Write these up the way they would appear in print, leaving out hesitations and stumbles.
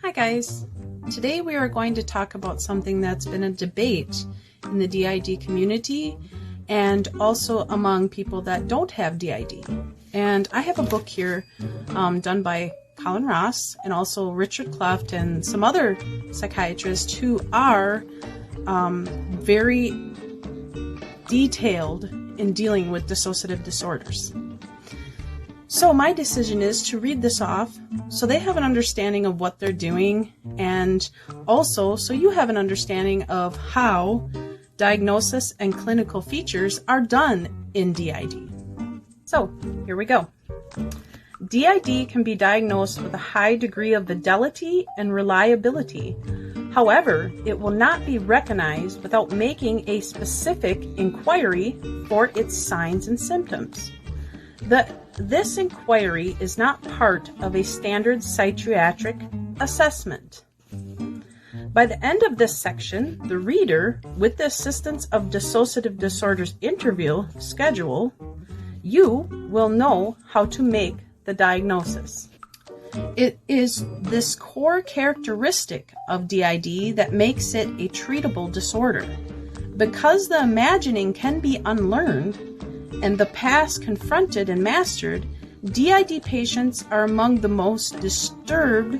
Hi guys! Today we are going to talk about something that's been a debate in the DID community and also among people that don't have DID. And I have a book here done by Colin Ross and also Richard Cleft and some other psychiatrists who are very detailed in dealing with dissociative disorders. So my decision is to read this off so they have an understanding of what they're doing, and also so you have an understanding of how diagnosis and clinical features are done in DID. So here we go. DID can be diagnosed with a high degree of fidelity and reliability. However, it will not be recognized without making a specific inquiry for its signs and symptoms. This inquiry is not part of a standard psychiatric assessment. By the end of this section, the reader, with the assistance of dissociative disorders interview schedule, you will know how to make the diagnosis. It is this core characteristic of DID that makes it a treatable disorder. Because the imagining can be unlearned and the past confronted and mastered, DID patients are among the most disturbed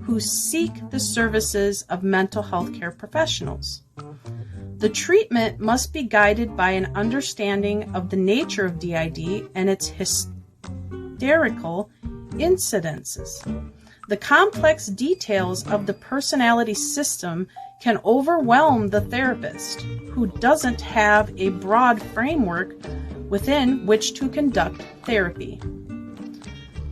who seek the services of mental health care professionals. The treatment must be guided by an understanding of the nature of DID and its hysterical incidences. The complex details of the personality system can overwhelm the therapist, who doesn't have a broad framework within which to conduct therapy.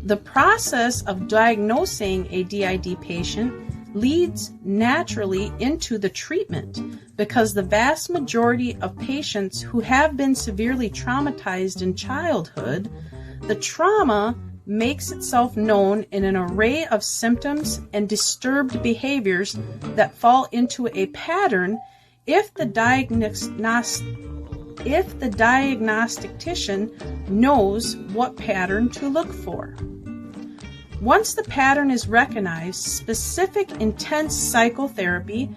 The process of diagnosing a DID patient leads naturally into the treatment because the vast majority of patients who have been severely traumatized in childhood, the trauma makes itself known in an array of symptoms and disturbed behaviors that fall into a pattern if the diagnostician knows what pattern to look for. Once the pattern is recognized, specific intense psychotherapy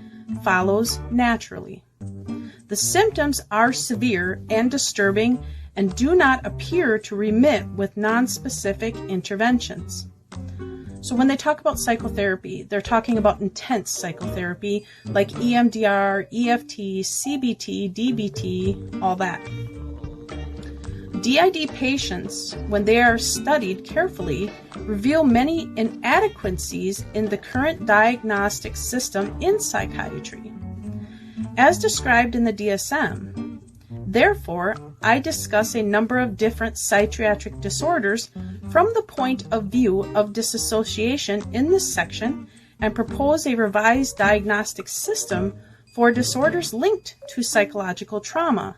follows naturally. The symptoms are severe and disturbing and do not appear to remit with nonspecific interventions. So when they talk about psychotherapy, they're talking about intense psychotherapy like EMDR, EFT, CBT, DBT, all that. DID patients, when they are studied carefully, reveal many inadequacies in the current diagnostic system in psychiatry. As described in the DSM, therefore, I discuss a number of different psychiatric disorders from the point of view of disassociation in this section and propose a revised diagnostic system for disorders linked to psychological trauma.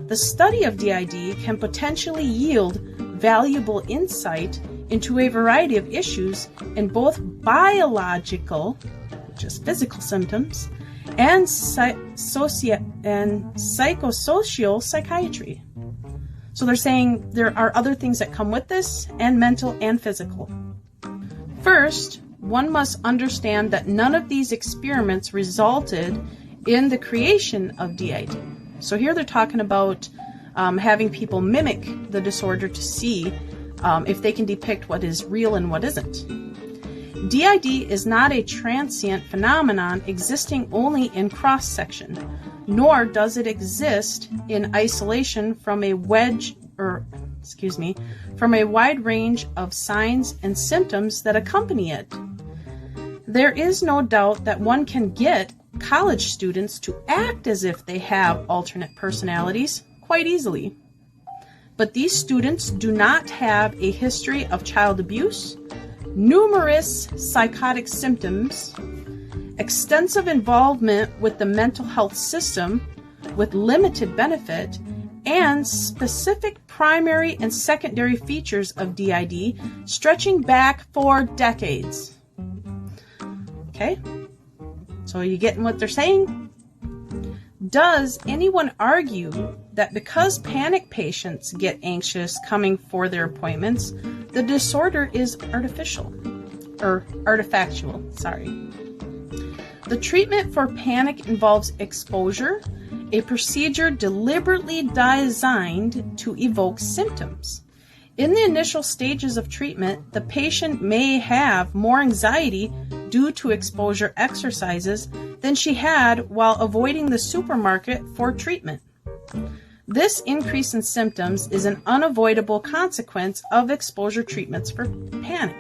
The study of DID can potentially yield valuable insight into a variety of issues in both biological, which is physical symptoms, and psychosocial psychiatry. So they're saying there are other things that come with this, and mental and physical. First, one must understand that none of these experiments resulted in the creation of DID. So here they're talking about having people mimic the disorder to see if they can depict what is real and what isn't. DID is not a transient phenomenon existing only in cross-section, nor does it exist in isolation from a wide range of signs and symptoms that accompany it. There is no doubt that one can get college students to act as if they have alternate personalities quite easily. But these students do not have a history of child abuse, numerous psychotic symptoms, extensive involvement with the mental health system with limited benefit, and specific primary and secondary features of DID stretching back for decades. Okay? So are you getting what they're saying? Does anyone argue that because panic patients get anxious coming for their appointments, the disorder is artificial? or artifactual, sorry. The treatment for panic involves exposure, a procedure deliberately designed to evoke symptoms. In the initial stages of treatment, the patient may have more anxiety due to exposure exercises than she had while avoiding the supermarket for treatment. This increase in symptoms is an unavoidable consequence of exposure treatments for panic.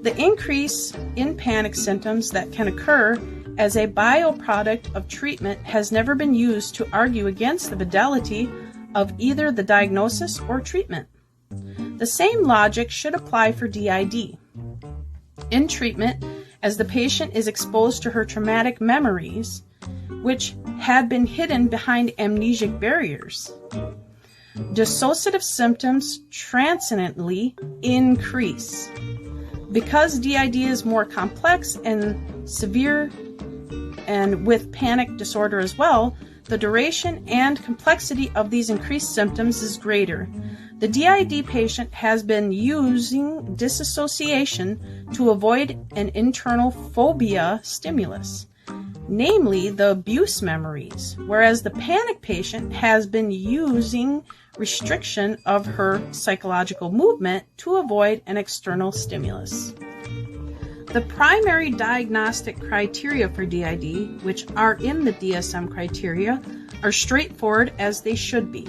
The increase in panic symptoms that can occur as a byproduct of treatment has never been used to argue against the validity of either the diagnosis or treatment. The same logic should apply for DID. In treatment, as the patient is exposed to her traumatic memories, which had been hidden behind amnesic barriers, dissociative symptoms transiently increase. Because DID is more complex and severe, and with panic disorder as well, the duration and complexity of these increased symptoms is greater. The DID patient has been using disassociation to avoid an internal phobia stimulus, namely the abuse memories, whereas the panic patient has been using restriction of her psychological movement to avoid an external stimulus. The primary diagnostic criteria for DID, which are in the DSM criteria, are straightforward as they should be.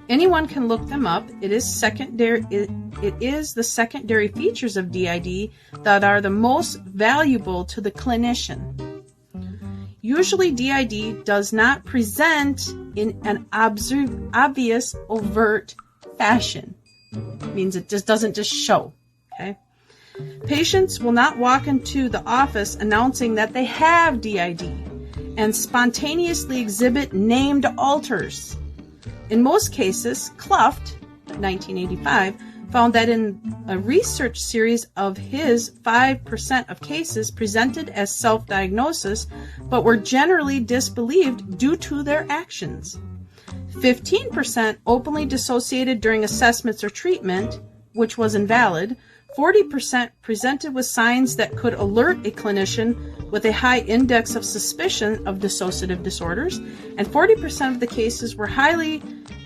Anyone can look them up. It is the secondary features of DID that are the most valuable to the clinician. Usually DID does not present in an obvious, overt fashion. It means it just doesn't just show, okay? Patients will not walk into the office announcing that they have DID and spontaneously exhibit named alters. In most cases, Kluft, 1985, found that in a research series of his 5% of cases presented as self-diagnosis, but were generally disbelieved due to their actions. 15% openly dissociated during assessments or treatment, which was invalid. 40% presented with signs that could alert a clinician with a high index of suspicion of dissociative disorders, and 40% of the cases were highly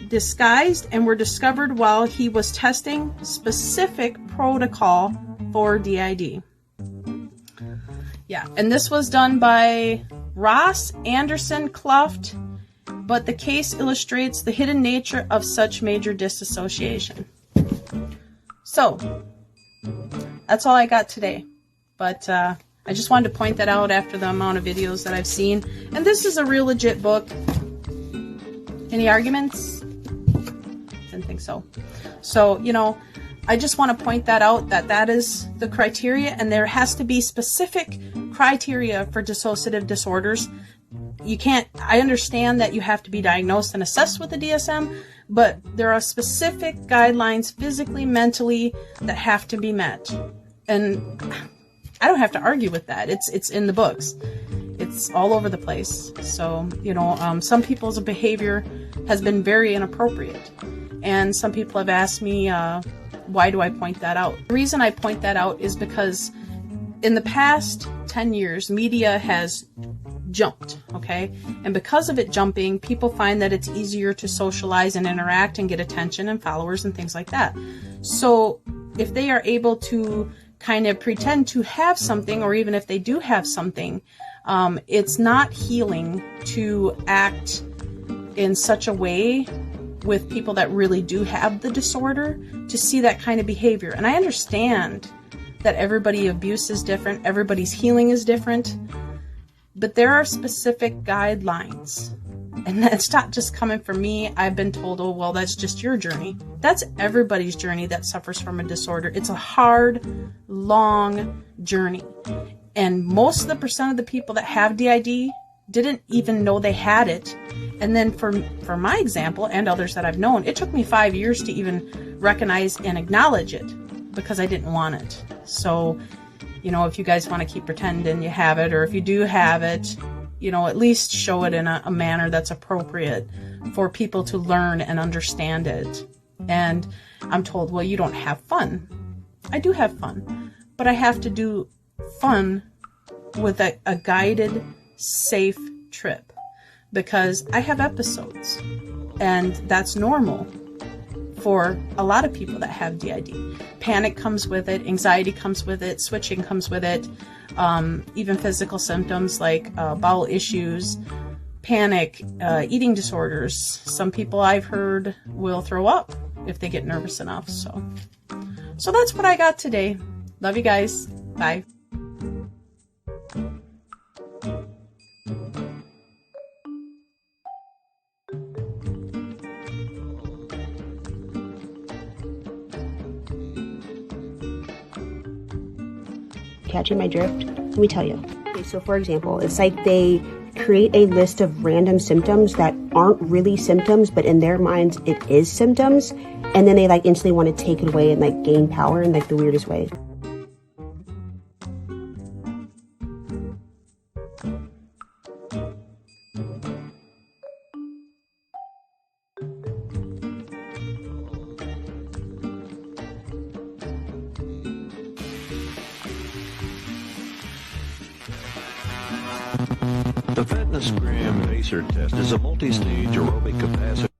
disguised and were discovered while he was testing specific protocol for DID. Yeah, and this was done by Ross, Anderson, Kluft, but the case illustrates the hidden nature of such major disassociation. So, that's all I got today, but I just wanted to point that out after the amount of videos that I've seen. And this is a real legit book. Any arguments? Didn't think so. So, I just want to point that out, that is the criteria, and there has to be specific criteria for dissociative disorders. I understand that you have to be diagnosed and assessed with the DSM, but there are specific guidelines physically, mentally, that have to be met. And I don't have to argue with that. It's in the books. It's all over the place. So, some people's behavior has been very inappropriate. And some people have asked me, why do I point that out? The reason I point that out is because in the past 10 years, media has jumped, okay? And because of it jumping, people find that it's easier to socialize and interact and get attention and followers and things like that. So if they are able to kind of pretend to have something, or even if they do have something, it's not healing to act in such a way with people that really do have the disorder to see that kind of behavior. And I understand that everybody's abuse is different, everybody's healing is different, but there are specific guidelines. And that's not just coming from me. I've been told, oh, well, that's just your journey. That's everybody's journey that suffers from a disorder. It's a hard, long journey. And most of the percent of the people that have DID didn't even know they had it. And then for my example, and others that I've known, it took me 5 years to even recognize and acknowledge it because I didn't want it. So, if you guys want to keep pretending you have it, or if you do have it, at least show it in a manner that's appropriate for people to learn and understand it. And I'm told, well, you don't have fun. I do have fun, but I have to do fun with a guided, safe trip, because I have episodes, and that's normal for a lot of people that have DID. Panic comes with it, anxiety comes with it, switching comes with it, even physical symptoms like bowel issues, panic, eating disorders. Some people I've heard will throw up if they get nervous enough. So that's what I got today. Love you guys. Bye. Catching my drift? Let me tell you. Okay, so for example, it's like they create a list of random symptoms that aren't really symptoms, but in their minds it is symptoms, and then they like instantly want to take it away and like gain power in like the weirdest way. The Fitness Gram Pacer test is a multi-stage aerobic capacity